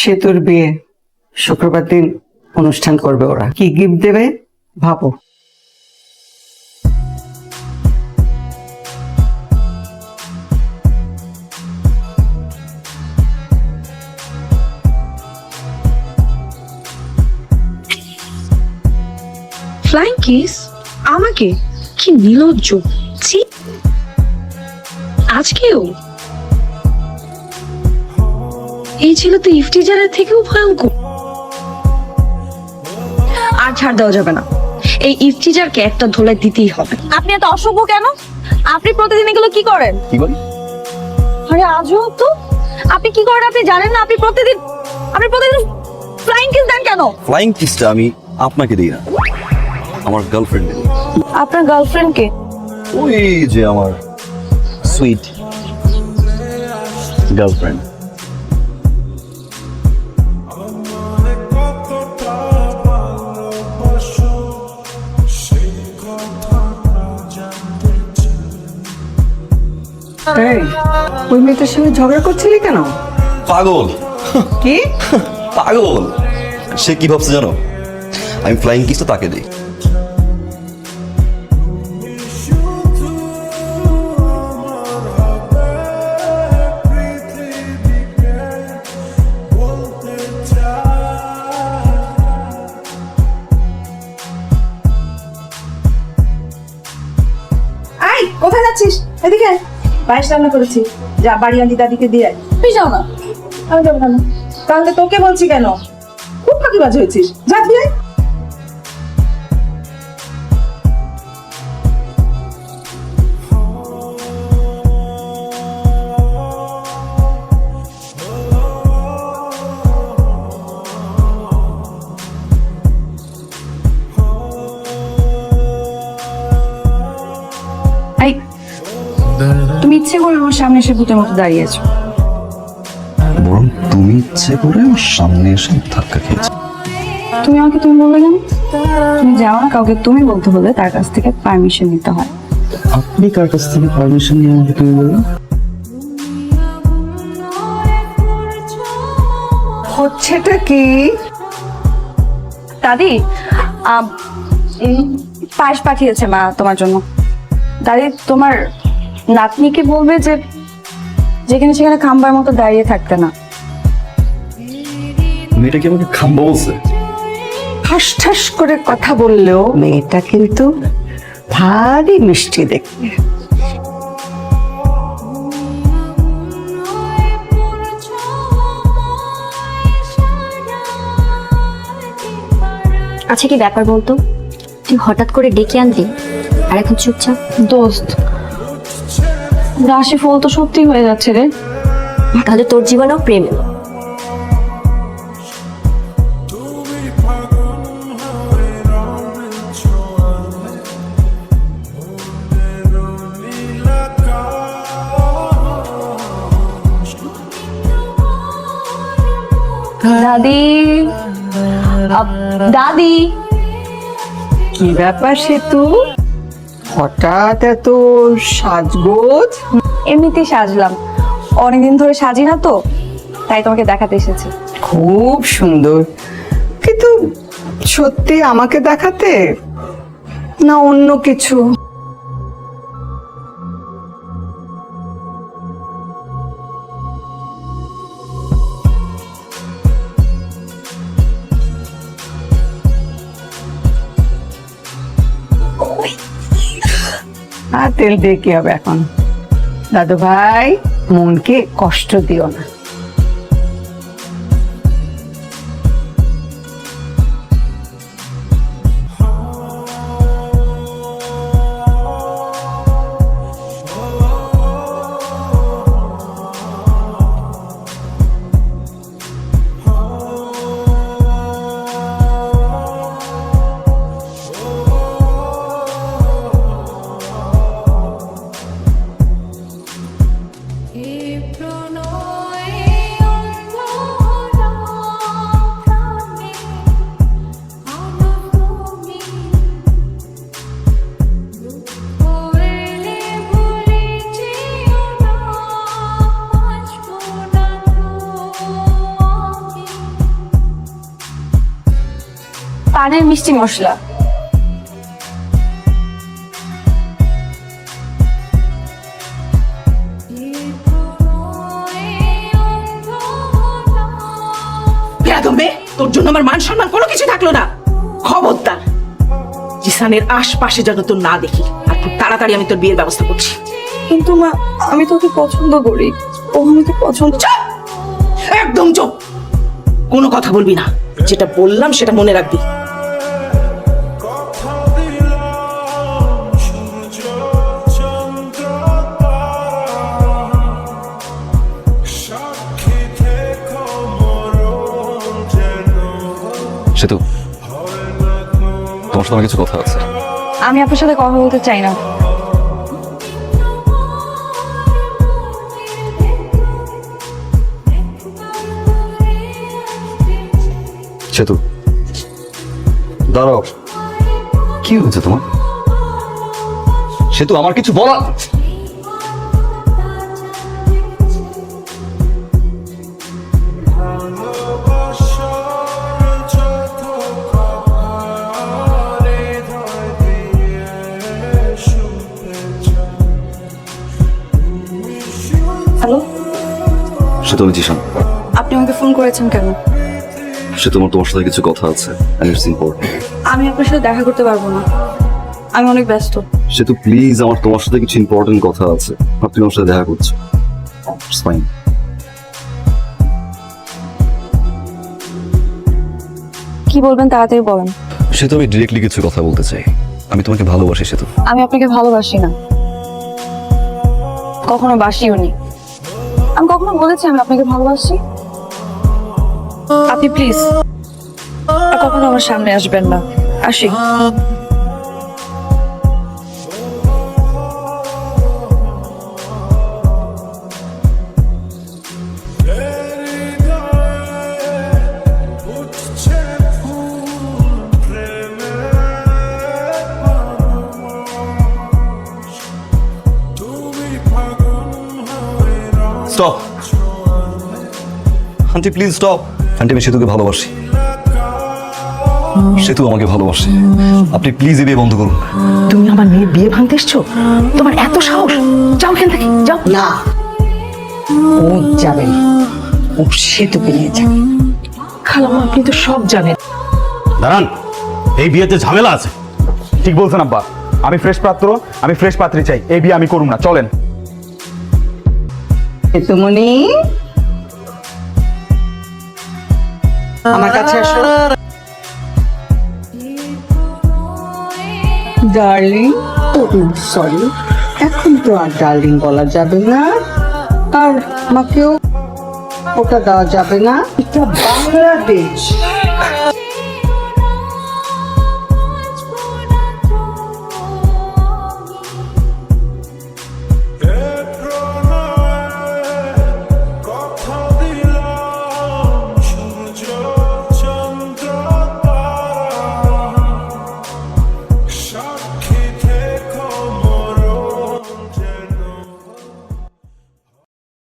সে তোর বিয়ে শুক্রবার দিন অনুষ্ঠান করবে। ওরা কি গিফট দেবে ভাবো। ফ্লাইং কিস আমাকে? কি নির্লজ্জ! ছি, আজকেও এই ছিল তো ইফতিজারের থেকেও ভয়ঙ্কর। আর ছাড় দেওয়া যাবে না, এই ইফতিজারকে একটা ধোলাই দিতেই হবে। আপনি এত অসভ্য কেন? আপনি প্রতিদিন এগুলো কি করেন? কি বলি? আরে আজও তো আপনি কি করেন আপনি জানেন না? আপনি প্রতিদিন ফ্লাইং কিস দেন কেন? ফ্লাইং কিসটা আমি আপনাকে দিই না, আমার গার্লফ্রেন্ড। আপনার গার্লফ্রেন্ডকে? ওই যে আমার সুইট গার্লফ্রেন্ড। এই, ওই মেয়েটার সঙ্গে ঝগড়া করছিলি কেন? পাগল! কি পাগল! সে কি ভাবছে জানো? আমি ফ্লাইং কিসটা তাকে দিই। আই, কোথায় যাচ্ছিস? এদিকে পায়েস রান্না করেছি, যা বাড়ি আন্টি দাদিকে দিয়ে আয়। তুই যাও না। আমি যাবো কেন? তাহলে তোকে বলছি কেন? খুব ফাঁকিবাজ হয়েছিস, যা দিয়ে আয়। এই, তুমি ইচ্ছে করে আমার সামনে এসে ভূতের মতো দাঁড়িয়েছো। বরং তুমি ইচ্ছে করে আমার সামনে এসে ধাক্কা খেয়েছো। তুমি আমাকে তুমি বললে কেন? তুমি যাও না, কাউকে তুমি বলতে হলে তার কাছ থেকে পারমিশন নিতে হয়। আপনি কার কাছ থেকে পারমিশন নিয়ে আমাকে তুমি বললেন? হচ্ছেটা কি? দাদি, পায়েস পাঠিয়েছে মা তোমার জন্য। দাদি, তোমার নাতনিকে বলবে যে যেখানে সেখানে খাম্বার মতো দাঁড়িয়ে থাকতে না। মেয়েটা কি আমাকে খাম্বা বলছে? ঠাস ঠাস করে কথা বললেও মেয়েটা কিন্তু ভারী মিষ্টি দেখতে। আচ্ছা, কি ব্যাপার বলতো? তুই হঠাৎ করে ডেকে আনলি আর এখন চুপচাপ। দোস্ত, রাশি ফল তো সত্যি হয়ে যাচ্ছে রে। তাহলে তোর জীবনেও প্রেম? দাদি, দাদি, কি ব্যাপার সেতু? হঠাৎ এত সাজগোজ? এমনিতেই সাজলাম, অনেকদিন ধরে সাজি না তো, তাই তোমাকে দেখাতে এসেছি। খুব সুন্দর, কিন্তু সত্যি আমাকে দেখাতে না অন্য কিছু? আর তেল দিয়ে কি হবে এখন? দাদু ভাই, মনকে কষ্ট দিও না। প্রণয় পানের মিষ্টি মশলা। বেয়াদবে, তোর জন্য আমার মান সম্মান কোনো কিছু থাকলো না। খবরদার জিসানের আশপাশে যেন তোর না দেখি, আর খুব তাড়াতাড়ি আমি তোর বিয়ের ব্যবস্থা করছি। কিন্তু মা, আমি তোকে পছন্দ করি। ও আমাকে পছন্দ। চুপ! একদম চুপ, কোনো কথা বলবি না। যেটা বললাম সেটা মনে রাখবি। সেতু, তোমার সাথে আমার কিছু কথা আছে। আমি আপনার সাথে কথা বলতে চাই না। সেতু, দাঁড়াও। কি হয়েছে তোমার? সেতু, আমার কিছু বলা। হ্যালো, সেতু, আমি জিশান। আপনি আমাকে ফোন করেছেন কেন? সে তোমার সাথে কিছু কথা আছে। আমি আপনার সাথে দেখা করতে পারবো না, আমি অনেক ব্যস্ত। সেতু প্লিজ, আমার তোমার সাথে কিছু ইম্পর্টেন্ট কথা আছে। আপনি আমার সাথে দেখা করছো। It's fine. কি বলবেন তাড়াতাড়ি বলেন। সেতু, আমি ডিরেক্টলি কিছু কথা বলতে চাই। আমি তোমাকে ভালোবাসি সেতু। আমি আপনাকে ভালোবাসি না, কখনো বাসিও নি। আমি কখনো বলেছি আমি আপনাকে ভালোবাসি? আপনি প্লিজ কখনো আমার সামনে আসবেন না। আসি। Stop aunty, please stop. Aunty, আমি সেতুকে ভালোবাসি। সেতু আমাকে ভালোবাসে। আপনি প্লিজ এই বিয়ে বন্ধ করুন। তুমি আমার মেয়ের বিয়ে ভাঙতে এসছো? তোমার এত সাহস? যাও এখান থেকে, যাও। না, ও যাবে না, ও সেতুকে নিয়ে যাবে। খালাম্মা, আপনি তো সব জানেন। দাঁড়ান, এই বিয়েতে ঝামেলা আছে। ঠিক বলছেন আব্বা, আমি ফ্রেশ পাত্র, আমি ফ্রেশ পাত্রী চাই। এই বিয়ে আমি করুম না, চলেন। সেতুমণি, আমার কাছে আসো। ডার্লিং, সরি, এখন তো আর ডার্লিং বলা যাবে না, আর আমাকেও ওটা দেওয়া যাবে না। এটা বাংলাদেশ।